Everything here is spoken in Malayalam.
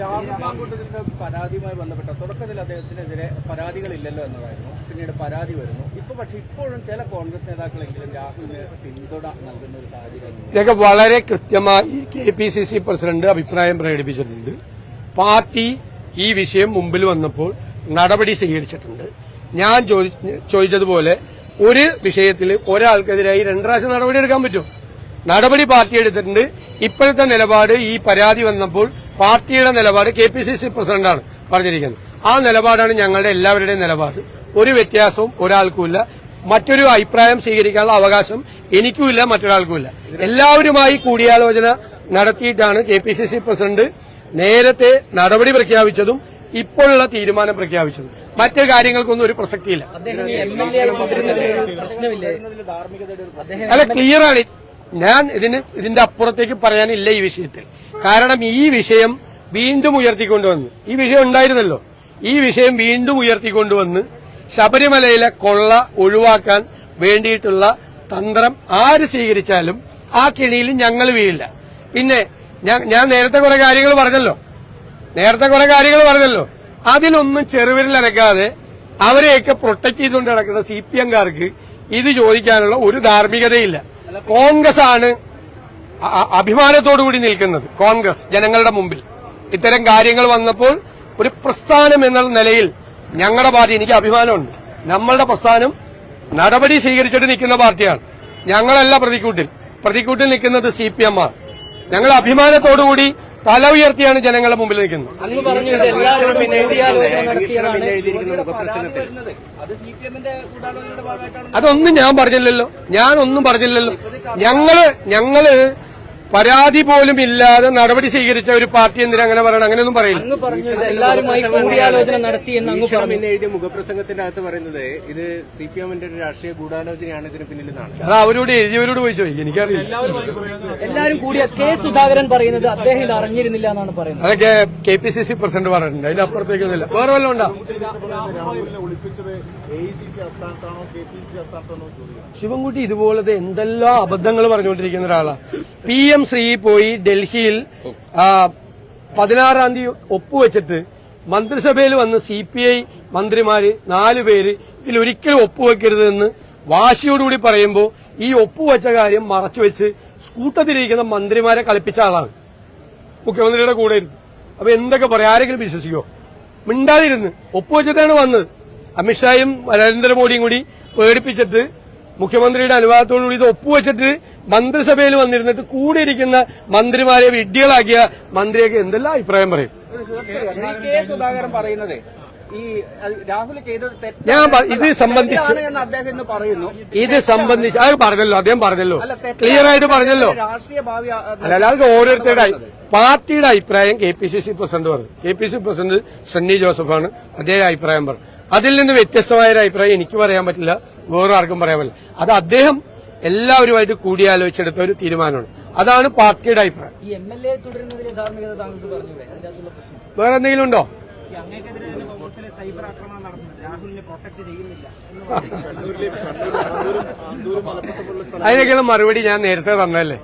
രാഹുൽ മാങ്കൂട്ടത്തിന്റെ പരാതിയുമായി ബന്ധപ്പെട്ട തുടക്കത്തിൽ അദ്ദേഹത്തിനെതിരെ പരാതികളില്ലല്ലോ എന്നതായിരുന്നു. പിന്നീട് പരാതി വരുന്നു. പക്ഷേ ഇപ്പോഴും ചില കോൺഗ്രസ് നേതാക്കളെങ്കിലും രാഹുലിന് പിന്തുണ നൽകുന്ന ഒരു സാഹചര്യം. ഇതൊക്കെ വളരെ കൃത്യമായി KPCC പ്രസിഡന്റ് അഭിപ്രായം പ്രകടിപ്പിച്ചിട്ടുണ്ട്. പാർട്ടി ഈ വിഷയം മുമ്പിൽ വന്നപ്പോൾ നടപടി സ്വീകരിച്ചിട്ടുണ്ട്. ഞാൻ ചോദിച്ചതുപോലെ ഒരു വിഷയത്തിൽ ഒരാൾക്കെതിരായി 2 പ്രാവശ്യം നടപടി എടുക്കാൻ പറ്റും. നടപടി പാർട്ടി എടുത്തിട്ടുണ്ട്. ഇപ്പോഴത്തെ നിലപാട് ഈ പരാതി വന്നപ്പോൾ പാർട്ടിയുടെ നിലപാട് KPCC പ്രസിഡന്റാണ് പറഞ്ഞിരിക്കുന്നത്. ആ നിലപാടാണ് ഞങ്ങളുടെ എല്ലാവരുടെയും നിലപാട്. ഒരു വ്യത്യാസവും ഒരാൾക്കുമില്ല. മറ്റൊരു അഭിപ്രായം സ്വീകരിക്കാനുള്ള അവകാശം എനിക്കുമില്ല, മറ്റൊരാൾക്കുമില്ല. എല്ലാവരുമായി കൂടിയാലോചന നടത്തിയിട്ടാണ് KPCC പ്രസിഡന്റ് നേരത്തെ നടപടി പ്രഖ്യാപിച്ചതും ഇപ്പോഴുള്ള തീരുമാനം പ്രഖ്യാപിച്ചതും. മറ്റു കാര്യങ്ങൾക്കൊന്നും ഒരു പ്രസക്തിയില്ല. അല്ല, ക്ലിയറാണ്. ഞാൻ ഇതിന്റെ അപ്പുറത്തേക്ക് പറയാനില്ല ഈ വിഷയത്തിൽ. കാരണം ഈ വിഷയം വീണ്ടും ഉയർത്തിക്കൊണ്ടുവന്ന്, ഈ വിഷയം ഉണ്ടായിരുന്നല്ലോ, ഈ വിഷയം വീണ്ടും ഉയർത്തിക്കൊണ്ടുവന്ന് ശബരിമലയിലെ കൊള്ള ഒഴിവാക്കാൻ വേണ്ടിയിട്ടുള്ള തന്ത്രം ആര് സ്വീകരിച്ചാലും ആ കെണിയിൽ ഞങ്ങൾ വീഴില്ല. പിന്നെ ഞാൻ നേരത്തെ കുറെ കാര്യങ്ങൾ പറഞ്ഞല്ലോ, അതിലൊന്നും ചെറുവിരലനക്കാതെ അവരെയൊക്കെ പ്രൊട്ടക്ട് ചെയ്തുകൊണ്ട് നടക്കുന്ന CPM-കാർക്ക് ഇത് ചോദിക്കാനുള്ള ഒരു ധാർമ്മികതയില്ല. കോൺഗ്രസ് ആണ് അഭിമാനത്തോടുകൂടി നിൽക്കുന്നത്. കോൺഗ്രസ് ജനങ്ങളുടെ മുമ്പിൽ ഇത്തരം കാര്യങ്ങൾ വന്നപ്പോൾ ഒരു പ്രസ്ഥാനം എന്ന നിലയിൽ ഞങ്ങളുടെ പാർട്ടി, എനിക്ക് അഭിമാനമുണ്ട്, നമ്മളുടെ പ്രസ്ഥാനം നടപടി സ്വീകരിച്ചിട്ട് നിൽക്കുന്ന പാർട്ടിയാണ്. ഞങ്ങളല്ല പ്രതിക്കൂട്ടിൽ നിൽക്കുന്നത് CPM-ആണ്. ഞങ്ങൾ അഭിമാനത്തോടുകൂടി തല ഉയർത്തിയാണ് ജനങ്ങളുടെ മുമ്പിൽ നിൽക്കുന്നത്. അതൊന്നും ഞാൻ പറഞ്ഞില്ലല്ലോ. ഞങ്ങള് പരാതി പോലും ഇല്ലാതെ നടപടി സ്വീകരിച്ച ഒരു പാർട്ടി എന്തിനാ അങ്ങനെ പറയണം? അങ്ങനെയൊന്നും പറയില്ല. എഴുതിയ മുഖപ്രസംഗത്തിന്റെ അകത്ത് പറയുന്നത് ഇത് CPM-ന്റെ ഒരു രാഷ്ട്രീയ ഗൂഢാലോചനയാണ് ഇതിന് പിന്നിലെന്നാണ്. അത് അവരോട് എഴുതിയവരോട് പോയി ചോദിക്കും, എനിക്കറിയില്ല. എല്ലാവരും കൂടി K. സുധാകരൻ പറയുന്നത് അദ്ദേഹം ഇത് അറിഞ്ഞിരുന്നില്ല എന്നാണ് പറയുന്നത്. അതൊക്കെ KPCC പ്രസിഡന്റ് പറഞ്ഞിട്ടുണ്ട്. അതിനപ്പുറത്തേക്കൊന്നുമില്ല. വേറെ വല്ലതും ഉണ്ടോ? ശിവൻകുട്ടി ഇതുപോലത്തെ എന്തെല്ലാം അബദ്ധങ്ങൾ പറഞ്ഞുകൊണ്ടിരിക്കുന്ന ഒരാളാണ്. PM ശ്രീ പോയി ഡൽഹിയിൽ 16-ാം തീയതി ഒപ്പുവെച്ചിട്ട് മന്ത്രിസഭയിൽ വന്ന് CPI മന്ത്രിമാര് 4 പേര് ഇതിലൊരിക്കലും ഒപ്പുവെക്കരുതെന്ന് വാശിയോടുകൂടി പറയുമ്പോൾ ഈ ഒപ്പുവെച്ച കാര്യം മറച്ചുവെച്ച് കൂട്ടത്തിലിരിക്കുന്ന മന്ത്രിമാരെ കളിപ്പിച്ച ആളാണ്. മുഖ്യമന്ത്രിയുടെ കൂടെ ഇരുന്ന്. അപ്പൊ എന്തൊക്കെ പറയാം? ആരെങ്കിലും വിശ്വസിക്കോ? മിണ്ടാതിരുന്ന് ഒപ്പുവെച്ചിട്ടാണ് വന്നത്. അമിത്ഷായും നരേന്ദ്രമോദിയും കൂടി പേടിപ്പിച്ചിട്ട് മുഖ്യമന്ത്രിയുടെ അനുവാദത്തോടുകൂടി ഇത് ഒപ്പുവെച്ചിട്ട് മന്ത്രിസഭയിൽ വന്നിരുന്നിട്ട് കൂടെ ഇരിക്കുന്ന മന്ത്രിമാരെ വിഡ്ഢികളാക്കിയ മന്ത്രിയൊക്കെ എന്തെല്ലാം അഭിപ്രായം പറയും? K. സുധാകരൻ പറയുന്നത് ഈ രാഹുൽ ചെയ്തത് ഇത് സംബന്ധിച്ച് അത് പറഞ്ഞല്ലോ, അദ്ദേഹം പറഞ്ഞല്ലോ, ക്ലിയർ ആയിട്ട് പറഞ്ഞല്ലോ. രാഷ്ട്രീയ ഭാവി അല്ലാതെ ഓരോരുത്തരുടെ പാർട്ടിയുടെ അഭിപ്രായം KPCC പ്രസിഡന്റ് പറഞ്ഞു. KPCC പ്രസിഡന്റ് സണ്ണി ജോസഫാണ് അദ്ദേഹം അഭിപ്രായം പറഞ്ഞു. അതിൽ നിന്ന് വ്യത്യസ്തമായ ഒരു അഭിപ്രായം എനിക്ക് പറയാൻ പറ്റില്ല, വേറെ ആർക്കും പറയാൻ പറ്റില്ല. അത് അദ്ദേഹം എല്ലാവരുമായിട്ട് കൂടിയാലോചിച്ചെടുത്ത ഒരു തീരുമാനമാണ്. അതാണ് പാർട്ടിയുടെ അഭിപ്രായം. വേറെ എന്തെങ്കിലും ഉണ്ടോ? സൈബർ ആക്രമണം നടത്തുന്നത് രാഹുലിനെ പ്രൊട്ടക്ട് ചെയ്യുന്നില്ല. അതിനൊക്കെയുള്ള മറുപടി ഞാൻ നേരത്തെ തന്നല്ലേ.